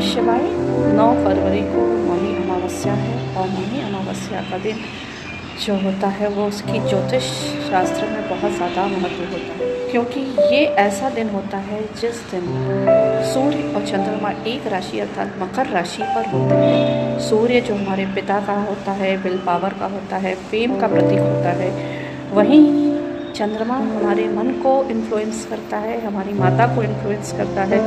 शिवाय। 9 फरवरी को मौनी अमावस्या है और मौनी अमावस्या का दिन जो होता है वो उसकी ज्योतिष शास्त्र में बहुत ज़्यादा महत्व होता है, क्योंकि ये ऐसा दिन होता है जिस दिन सूर्य और चंद्रमा एक राशि अर्थात मकर राशि पर होते हैं। सूर्य जो हमारे पिता का होता है, विल पावर का होता है, फेम का प्रतीक होता है, वहीं चंद्रमा हमारे मन को इन्फ्लुएंस करता है, हमारी माता को इन्फ्लुएंस करता है।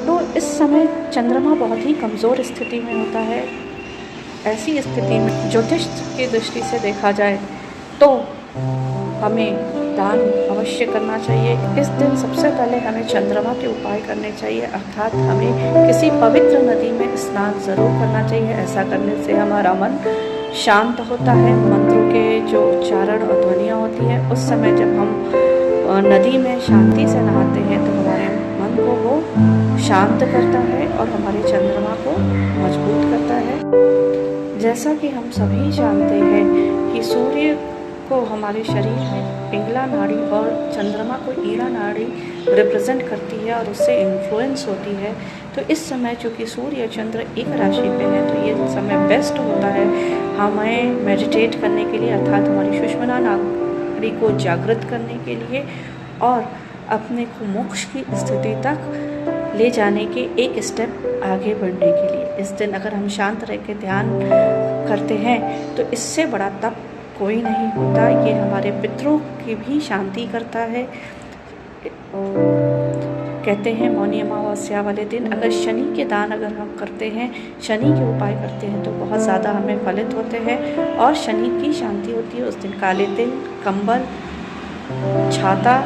तो इस समय चंद्रमा बहुत ही कमज़ोर स्थिति में होता है। ऐसी स्थिति में ज्योतिष की दृष्टि से देखा जाए तो हमें दान अवश्य करना चाहिए। इस दिन सबसे पहले हमें चंद्रमा के उपाय करने चाहिए, अर्थात हमें किसी पवित्र नदी में स्नान ज़रूर करना चाहिए। ऐसा करने से हमारा मन शांत होता है। मंत्रों के जो उच्चारण और ध्वनियाँ होती हैं, उस समय जब हम नदी में शांति से नहाते हैं तो हमारे मन को वो शांत करता है और हमारे चंद्रमा को मजबूत करता है। जैसा कि हम सभी जानते हैं कि सूर्य को हमारे शरीर में पिंगला नाड़ी और चंद्रमा को ईड़ा नाड़ी रिप्रेजेंट करती है और उससे इन्फ्लुएंस होती है। तो इस समय चूँकि सूर्य और चंद्र एक राशि पे है तो ये समय बेस्ट होता है हमें मेडिटेट करने के लिए, अर्थात हमारी सुषुम्ना नाड़ी को जागृत करने के लिए और अपने को मोक्ष की स्थिति तक ले जाने के एक स्टेप आगे बढ़ने के लिए। इस दिन अगर हम शांत रह के ध्यान करते हैं तो इससे बड़ा तप कोई नहीं होता। ये हमारे पितरों की भी शांति करता है। कहते हैं मौनी अमावस्या वाले दिन अगर शनि के दान अगर हम करते हैं, शनि के उपाय करते हैं तो बहुत ज़्यादा हमें फलित होते हैं और शनि की शांति होती है। उस दिन काले तिल, कंबल, छाता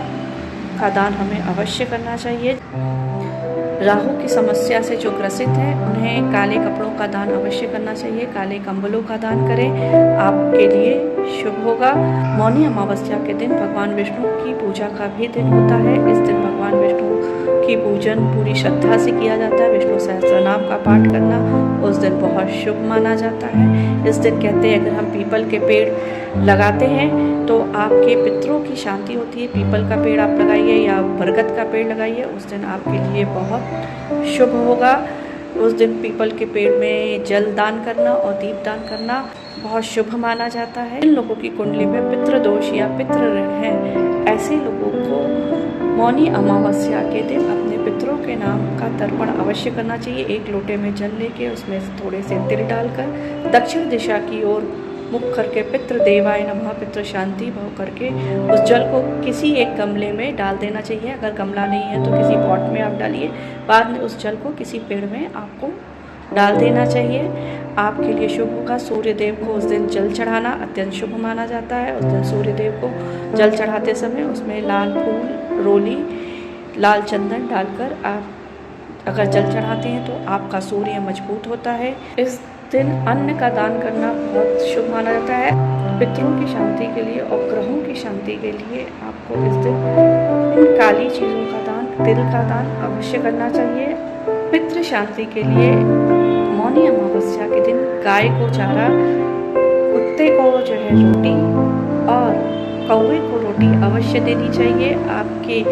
का दान हमें अवश्य करना चाहिए। राहु की समस्या से जो ग्रसित हैं उन्हें काले कपड़ों का दान अवश्य करना चाहिए। काले कंबलों का दान करें, आपके लिए शुभ होगा। मौनी अमावस्या के दिन भगवान विष्णु की पूजा का भी दिन होता है। इस दिन भगवान विष्णु की पूजन पूरी श्रद्धा से किया जाता है। विष्णु सहस्त्रनाम का पाठ करना उस दिन बहुत शुभ माना जाता है। इस दिन कहते हैं अगर हम पीपल के पेड़ लगाते हैं तो आपके पितरों की शांति होती है। पीपल का पेड़ आप लगाइए या बरगद का पेड़ लगाइए, उस दिन आपके लिए बहुत शुभ होगा। उस दिन पीपल के पेड़ में जल दान करना और दीप दान करना बहुत शुभ माना जाता है। इन लोगों की कुंडली में पितृ दोष या पितृ ऋण है, ऐसे लोगों को मौनी अमावस्या के दिन अपने पितरों के नाम का तर्पण अवश्य करना चाहिए। एक लोटे में जल लेके उसमें थोड़े से तिल डालकर दक्षिण दिशा की ओर मुख करके पितृ देवाय नमः, पितृ शांति भव करके उस जल को किसी एक गमले में डाल देना चाहिए। अगर गमला नहीं है तो किसी पॉट में आप डालिए। बाद में उस जल को किसी पेड़ में आपको डाल देना चाहिए, आपके लिए शुभ होगा। सूर्य देव को उस दिन जल चढ़ाना अत्यंत शुभ माना जाता है। उस दिन सूर्य देव को जल चढ़ाते समय उसमें लाल फूल, रोली, लाल चंदन डालकर आप अगर जल चढ़ाते हैं तो आपका सूर्य मजबूत होता है। इस दिन अन्न का दान करना बहुत शुभ माना जाता है। पितरों की शांति के लिए और ग्रहों की शांति के लिए आपको इस दिन इन काली चीज़ों का दान, तिल का दान अवश्य करना चाहिए। पितृ शांति के लिए मौनी अमावस्या के दिन गाय को चारा, कुत्ते को जो है रोटी और कौवे को रोटी अवश्य देनी चाहिए। आपके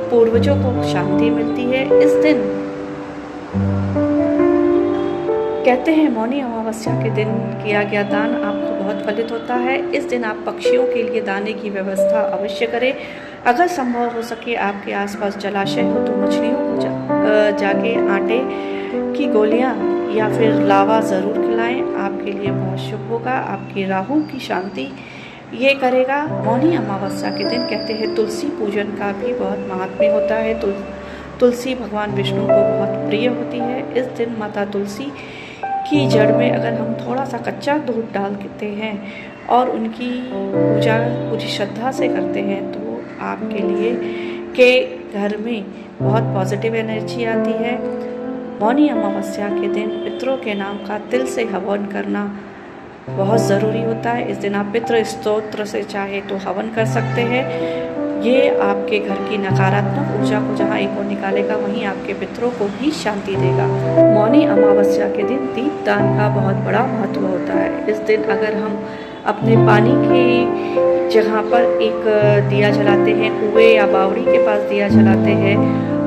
पूर्वजों को शांति मिलती है। इस दिन कहते हैं मौनी अमावस्या के दिन किया गया दान आपको बहुत फलित होता है। इस दिन आप पक्षियों के लिए दाने की व्यवस्था अवश्य करें। अगर संभव हो सके आपके आसपास जलाशय हो तो मछलियों को जाके आटे की गोलियां या फिर लावा ज़रूर खिलाएं, आपके लिए बहुत शुभ होगा। आपकी राहु की शांति ये करेगा। मौनी अमावस्या के दिन कहते हैं तुलसी पूजन का भी बहुत महात्म्य होता है। तुलसी भगवान विष्णु को बहुत प्रिय होती है। इस दिन माता तुलसी की जड़ में अगर हम थोड़ा सा कच्चा दूध डाल देते हैं और उनकी पूजा पूरी श्रद्धा से करते हैं तो आपके लिए के घर में बहुत पॉजिटिव एनर्जी आती है। मौनी अमावस्या के दिन पितरों के नाम का तिल से हवन करना बहुत ज़रूरी होता है। इस दिन आप पितृ स्तोत्र से चाहे तो हवन कर सकते हैं। ये आपके घर की नकारात्मक ऊर्जा को जहाँ एक और निकालेगा वहीं आपके पितरों को भी शांति देगा। मौनी अमावस्या के दिन दीप दान का बहुत बड़ा महत्व होता है। इस दिन अगर हम अपने पानी की जगह पर एक दिया जलाते हैं, कुएं या बावड़ी के पास दिया जलाते हैं,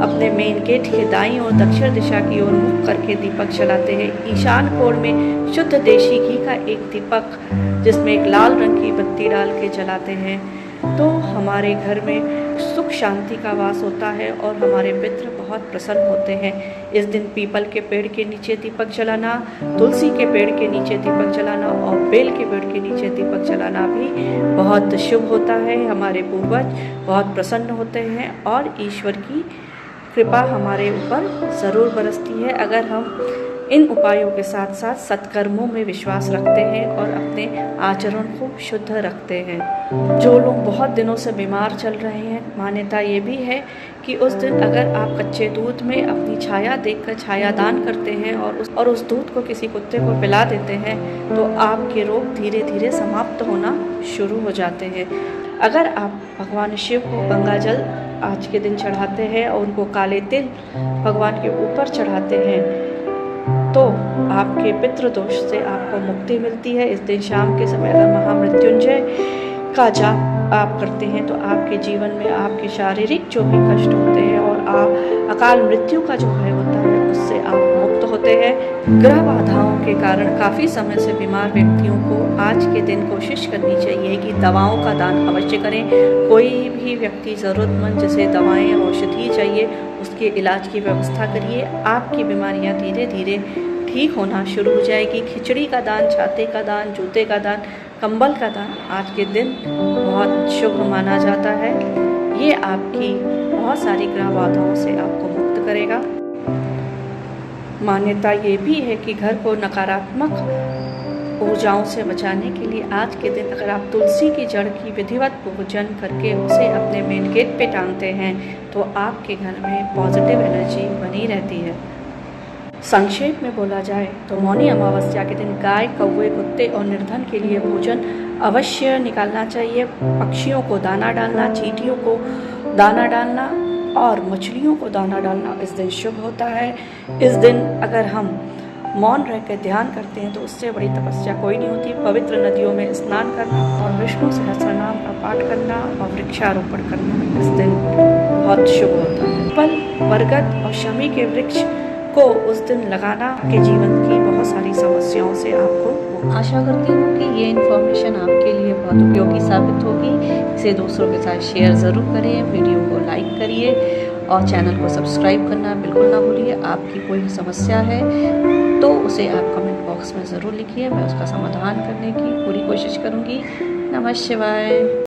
अपने मेन गेट के दाईं और दक्षिण दिशा की ओर मुख करके दीपक जलाते हैं। ईशान कोण में शुद्ध देशी घी का एक दीपक जिसमें एक लाल रंग की बत्ती डाल के जलाते हैं तो हमारे घर में सुख शांति का वास होता है और हमारे पितृ बहुत प्रसन्न होते हैं। इस दिन पीपल के पेड़ के नीचे दीपक जलाना, तुलसी के पेड़ के नीचे दीपक जलाना और बेल के पेड़ के नीचे दीपक जलाना भी बहुत शुभ होता है। हमारे पूर्वज बहुत प्रसन्न होते हैं और ईश्वर की कृपा हमारे ऊपर ज़रूर बरसती है अगर हम इन उपायों के साथ साथ सत्कर्मों में विश्वास रखते हैं और अपने आचरण को शुद्ध रखते हैं। जो लोग बहुत दिनों से बीमार चल रहे हैं, मान्यता ये भी है कि उस दिन अगर आप कच्चे दूध में अपनी छाया देखकर छाया दान करते हैं और उस दूध को किसी कुत्ते को पिला देते हैं तो आपके रोग धीरे धीरे समाप्त होना शुरू हो जाते हैं। अगर आप भगवान शिव को गंगा जल आज के दिन चढ़ाते हैं और उनको काले तिल भगवान के ऊपर चढ़ाते हैं तो आपके पितृदोष से आपको मुक्ति मिलती है। इस दिन शाम के समय अगर महामृत्युंजय का जाप आप करते हैं तो आपके जीवन में आपके शारीरिक जो भी कष्ट होते हैं और अकाल मृत्यु का जो भय होता है उससे आप मुक्त होते हैं। ग्रह बाधाओं के कारण काफ़ी समय से बीमार व्यक्तियों को आज के दिन कोशिश करनी चाहिए कि दवाओं का दान अवश्य करें। कोई भी व्यक्ति ज़रूरतमंद जिसे दवाएं औषधि चाहिए उसके इलाज की व्यवस्था करिए। आपकी बीमारियां धीरे धीरे ठीक होना शुरू हो जाएगी। खिचड़ी का दान, छाते का दान, जूते का दान, कंबल का दान आज के दिन बहुत शुभ माना जाता है। ये आपकी बहुत सारी ग्रह बाधाओं से आपको मुक्त करेगा। मान्यता ये भी है कि घर को नकारात्मक ऊर्जाओं से बचाने के लिए आज के दिन अगर आप तुलसी की जड़ की विधिवत पूजन करके उसे अपने मेन गेट पे टांगते हैं तो आपके घर में पॉजिटिव एनर्जी बनी रहती है। संक्षेप में बोला जाए तो मौनी अमावस्या के दिन गाय, कौवे, कुत्ते और निर्धन के लिए भोजन अवश्य निकालना चाहिए। पक्षियों को दाना डालना, चींटियों को दाना डालना और मछलियों को दाना डालना इस दिन शुभ होता है। इस दिन अगर हम मौन रहकर ध्यान करते हैं तो उससे बड़ी तपस्या कोई नहीं होती। पवित्र नदियों में स्नान करना और विष्णु सहस्त्रनाम का पाठ करना और वृक्षारोपण करना इस दिन बहुत शुभ होता है। पीपल, बरगद और शमी के वृक्ष को उस दिन लगाना आपके जीवन की बहुत सारी समस्याओं से आपको आशा करती हूँ कि ये इन्फॉर्मेशन आपके लिए बहुत उपयोगी साबित होगी। इसे दूसरों के साथ शेयर ज़रूर करें, वीडियो को लाइक करिए और चैनल को सब्सक्राइब करना बिल्कुल ना भूलिए। आपकी कोई समस्या है तो उसे आप कमेंट बॉक्स में ज़रूर लिखिए, मैं उसका समाधान करने की पूरी कोशिश करूँगी। नमः शिवाय।